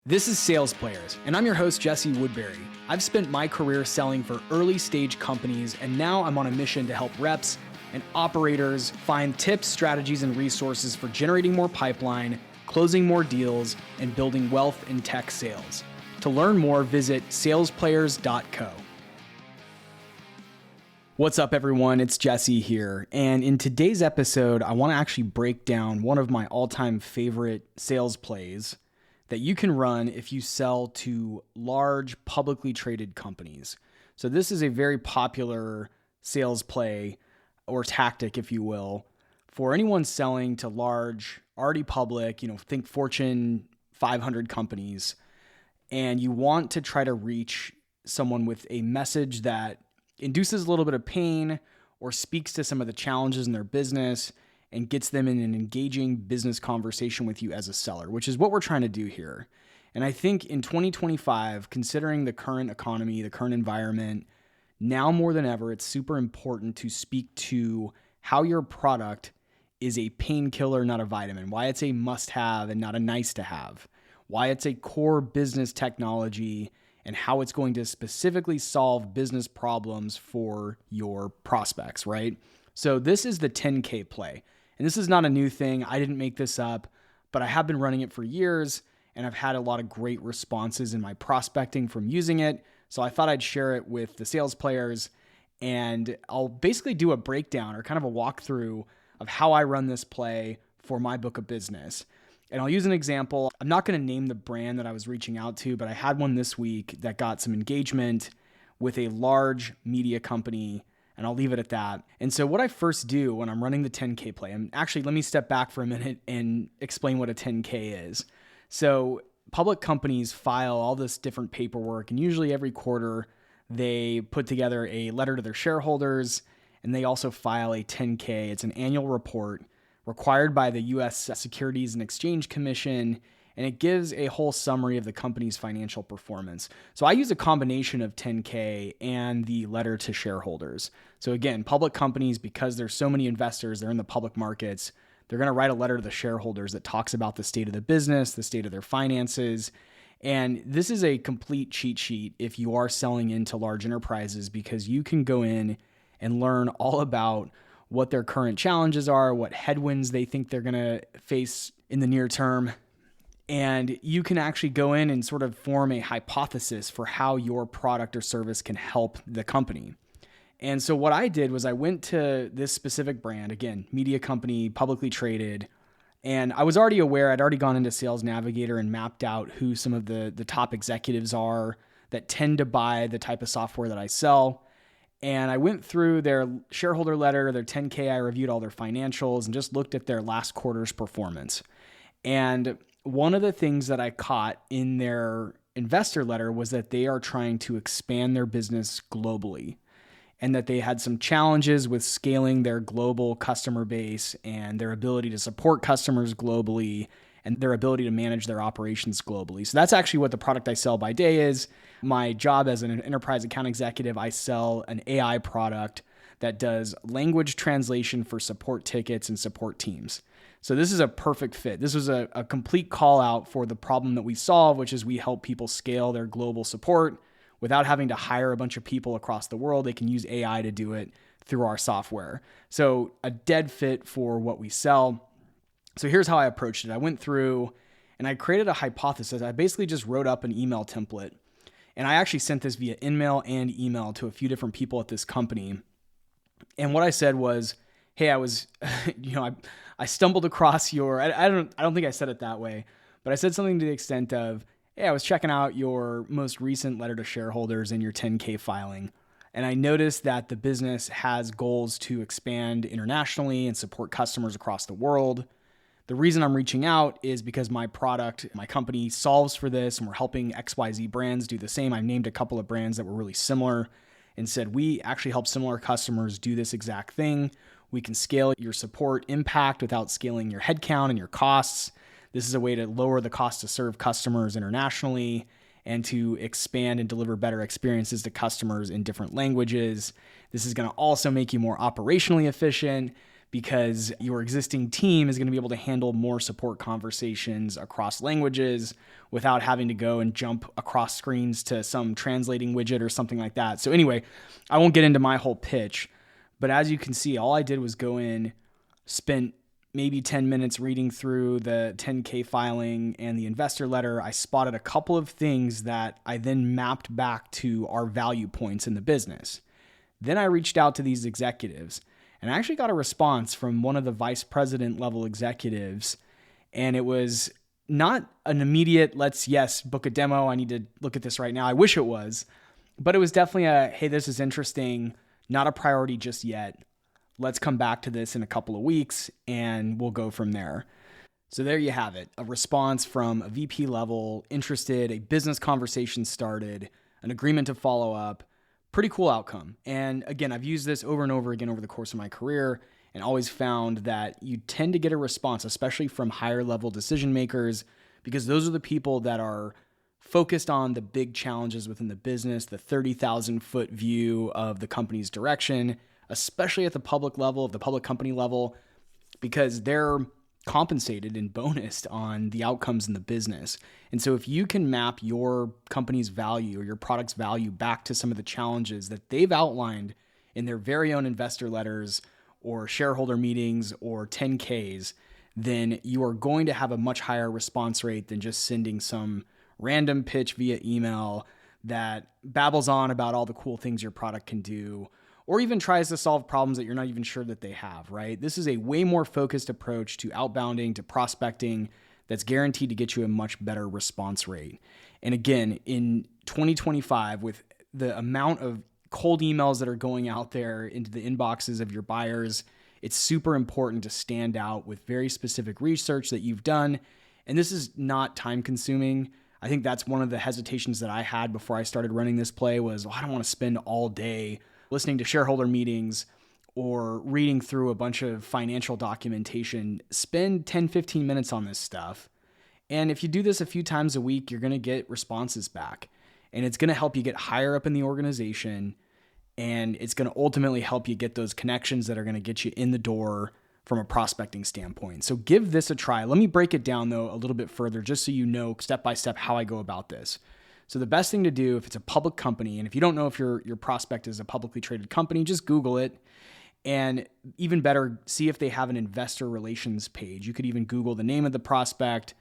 This is Sales Players, and I'm your host, Jesse Woodbury. I've spent my career selling for early stage companies, and now I'm on a mission to help reps and operators find tips, strategies, and resources for generating more pipeline, closing more deals, and building wealth in tech sales. To learn more, visit salesplayers.co. What's up, everyone? It's Jesse here, and in today's episode, I want to actually break down one of my all-time favorite sales plays that you can run if you sell to large publicly traded companies. So this is a very popular sales play or tactic, if you will, for anyone selling to large, already public, think Fortune 500 companies, and you want to try to reach someone with a message that induces a little bit of pain or speaks to some of the challenges in their business and gets them in an engaging business conversation with you as a seller, which is what we're trying to do here. And I think in 2025, considering the current economy, the current environment, now more than ever, it's super important to speak to how your product is a painkiller, not a vitamin, why it's a must-have and not a nice-to-have, why it's a core business technology, and how it's going to specifically solve business problems for your prospects, right? So this is the 10K play. And this is not a new thing. I didn't make this up, but I have been running it for years, and I've had a lot of great responses in my prospecting from using it. So I thought I'd share it with the sales players, and I'll basically do a breakdown or kind of a walkthrough of how I run this play for my book of business. And I'll use an example. I'm not going to name the brand that I was reaching out to, but I had one this week that got some engagement with a large media company, and I'll leave it at that. And so what I first do when I'm running the 10K play, and actually let me step back for a minute and explain what a 10K is. So public companies file all this different paperwork, and usually every quarter they put together a letter to their shareholders, and they also file a 10K. It's an annual report required by the U.S. Securities and Exchange Commission, and it gives a whole summary of the company's financial performance. So I use a combination of 10K and the letter to shareholders. So again, public companies, because there's so many investors, they're in the public markets, they're going to write a letter to the shareholders that talks about the state of the business, the state of their finances. And this is a complete cheat sheet if you are selling into large enterprises, because you can go in and learn all about what their current challenges are, what headwinds they think they're going to face in the near term. And you can actually go in and sort of form a hypothesis for how your product or service can help the company. And so what I did was I went to this specific brand, again, media company, publicly traded, and I was already aware, I'd already gone into Sales Navigator and mapped out who some of the top executives are that tend to buy the type of software that I sell. And I went through their shareholder letter, their 10K, I reviewed all their financials and just looked at their last quarter's performance. And one of the things that I caught in their investor letter was that they are trying to expand their business globally, and that they had some challenges with scaling their global customer base and their ability to support customers globally and their ability to manage their operations globally. So that's actually what the product I sell by day is. My job as an enterprise account executive, I sell an AI product that does language translation for support tickets and support teams. So this is a perfect fit. This was a complete call out for the problem that we solve, which is we help people scale their global support without having to hire a bunch of people across the world. They can use AI to do it through our software. So a dead fit for what we sell. So here's how I approached it. I went through and I created a hypothesis. I basically just wrote up an email template, and I actually sent this via InMail and email to a few different people at this company. And what I said was, hey, I was, I stumbled across your, I don't think I said it that way, but I said something to the extent of, hey, I was checking out your most recent letter to shareholders and your 10K filing, and I noticed that the business has goals to expand internationally and support customers across the world. The reason I'm reaching out is because my product, my company solves for this, and we're helping XYZ brands do the same. I named a couple of brands that were really similar and said, we actually help similar customers do this exact thing. We can scale your support impact without scaling your headcount and your costs. This is a way to lower the cost to serve customers internationally and to expand and deliver better experiences to customers in different languages. This is going to also make you more operationally efficient, because your existing team is going to be able to handle more support conversations across languages without having to go and jump across screens to some translating widget or something like that. So anyway, I won't get into my whole pitch, but as you can see, all I did was go in, spent maybe 10 minutes reading through the 10K filing and the investor letter. I spotted a couple of things that I then mapped back to our value points in the business. Then I reached out to these executives, and I actually got a response from one of the vice president level executives. And it was not an immediate, book a demo. I need to look at this right now. I wish it was, but it was definitely hey, this is interesting. Not a priority just yet. Let's come back to this in a couple of weeks and we'll go from there. So there you have it. A response from a VP level, interested, a business conversation started, an agreement to follow up. Pretty cool outcome. And again, I've used this over and over again over the course of my career and always found that you tend to get a response, especially from higher level decision makers, because those are the people that are focused on the big challenges within the business, the 30,000 foot view of the company's direction, especially at the public level, of the public company level, because they're compensated and bonused on the outcomes in the business. And so if you can map your company's value or your product's value back to some of the challenges that they've outlined in their very own investor letters or shareholder meetings or 10Ks, then you are going to have a much higher response rate than just sending some random pitch via email that babbles on about all the cool things your product can do, or even tries to solve problems that you're not even sure that they have, right? This is a way more focused approach to outbounding, to prospecting, that's guaranteed to get you a much better response rate. And again, in 2025, with the amount of cold emails that are going out there into the inboxes of your buyers, it's super important to stand out with very specific research that you've done. And this is not time consuming. I think that's one of the hesitations that I had before I started running this play was, I don't want to spend all day listening to shareholder meetings or reading through a bunch of financial documentation. Spend 10, 15 minutes on this stuff. And if you do this a few times a week, you're going to get responses back. And it's going to help you get higher up in the organization. And it's going to ultimately help you get those connections that are going to get you in the door from a prospecting standpoint. So give this a try. Let me break it down, though, a little bit further, just so you know step by step how I go about this. So the best thing to do if it's a public company, and if you don't know if your prospect is a publicly traded company, just Google it. And even better, see if they have an investor relations page. You could even Google the name of the prospect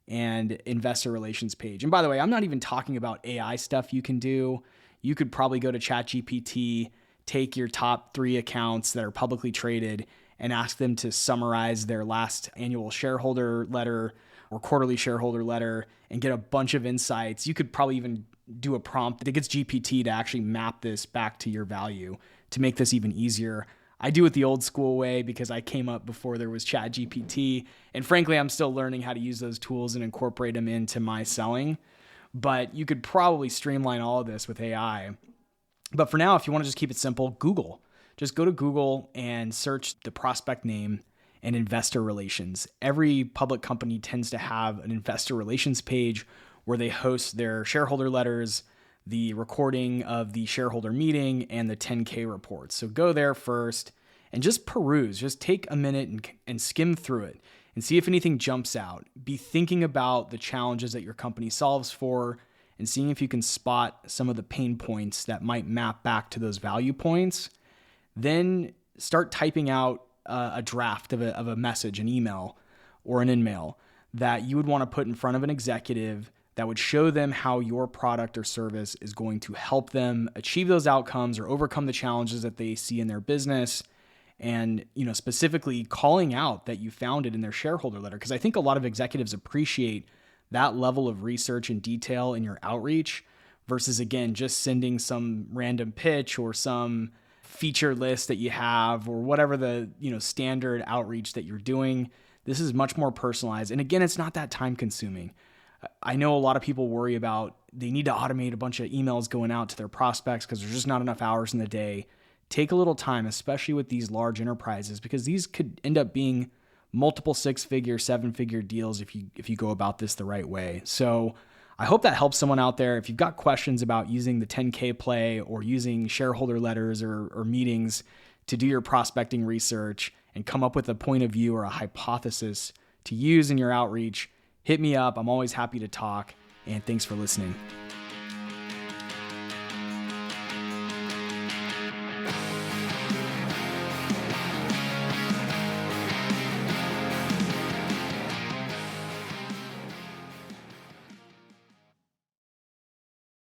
and investor relations page. And by the way, I'm not even talking about AI stuff you can do. You could probably go to ChatGPT, take your top 3 accounts that are publicly traded and ask them to summarize their last annual shareholder letter or quarterly shareholder letter and get a bunch of insights. You could probably even do a prompt that gets GPT to actually map this back to your value to make this even easier. I do it the old school way because I came up before there was ChatGPT. And frankly, I'm still learning how to use those tools and incorporate them into my selling. But you could probably streamline all of this with AI. But for now, if you want to just keep it simple, Google. Just go to Google and search the prospect name and investor relations. Every public company tends to have an investor relations page where they host their shareholder letters, the recording of the shareholder meeting, and the 10K reports. So go there first and just peruse. Just take a minute and skim through it and see if anything jumps out. Be thinking about the challenges that your company solves for and seeing if you can spot some of the pain points that might map back to those value points. Then start typing out a draft of a message, an email or an in-mail that you would want to put in front of an executive that would show them how your product or service is going to help them achieve those outcomes or overcome the challenges that they see in their business. And, specifically calling out that you found it in their shareholder letter. Because I think a lot of executives appreciate that level of research and detail in your outreach versus, again, just sending some random pitch or some feature list that you have or whatever the, standard outreach that you're doing. This is much more personalized. And again, it's not that time consuming. I know a lot of people worry about they need to automate a bunch of emails going out to their prospects because there's just not enough hours in the day. Take a little time, especially with these large enterprises, because these could end up being multiple 6-figure, 7-figure deals if you go about this the right way. So I hope that helps someone out there. If you've got questions about using the 10K play or using shareholder letters or meetings to do your prospecting research and come up with a point of view or a hypothesis to use in your outreach, hit me up. I'm always happy to talk, and thanks for listening.